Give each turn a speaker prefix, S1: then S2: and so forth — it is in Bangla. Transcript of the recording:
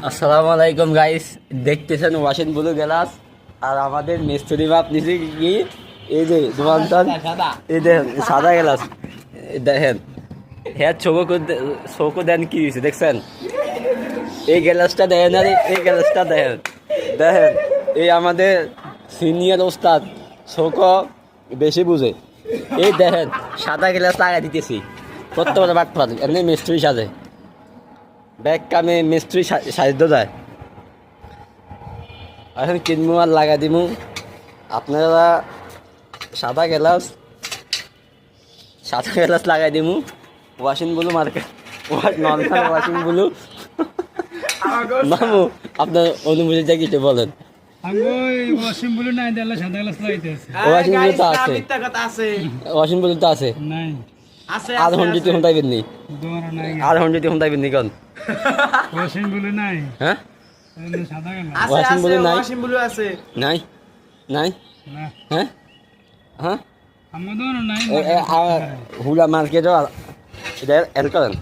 S1: আসসালামু আলাইকুম গাইস, দেখতেছেন ওয়াশিং ব্লু গ্লাস আর আমাদের মিস্ত্রি বাপ নিচে কি এই যে দোকানদার এই দেখেন সাদা গ্লাস দেখেন হ্যাঁ চোখও দেন কি হয়েছে দেখছেন। এই গ্লাসটা দেখেন আর এই গ্লাসটা দেখেন দেখেন এই আমাদের সিনিয়র ওস্তাদ চোখও বেশি বুঝে। এই দেখেন সাদা গ্লাস লাগাই দিতেছি কত বড় বাট পাল এমনি মিস্ত্রি সাজে ব্যাগ কামে মিস্ত্রি সাহায্য দেয়। এখন কিনবো আর লাগা দিব। আপনারা সাদা গ্লাস লাগাই দিব। Washing blue market normal washing blue. মামু আপনার অনুভূতিটা কিছু বলেন।
S2: ওয়াশিং ব্লু নাই দিলে সাদা গ্লাস লাগাইতেছে।
S1: ওয়াশিং ব্লু তো আছে, ওয়াশিং ব্লু তো আছে
S2: নাই
S1: আর হন্ডিতে হন্তাইবেন নি
S2: দোরা নাই
S1: আর হন্ডিতে হন্তাইবেন নি কোন
S2: ওয়াশিং ব্লু নাই
S1: হ্যাঁ
S2: সাদা গ্লাস
S1: ওয়াশিং ব্লু নাই
S3: ওয়াশিং ব্লু আছে
S1: নাই নাই
S2: না
S1: হ্যাঁ হ্যাঁ
S2: আমাদের নাই
S1: হুলা মার্কেটও এটা এর করেন।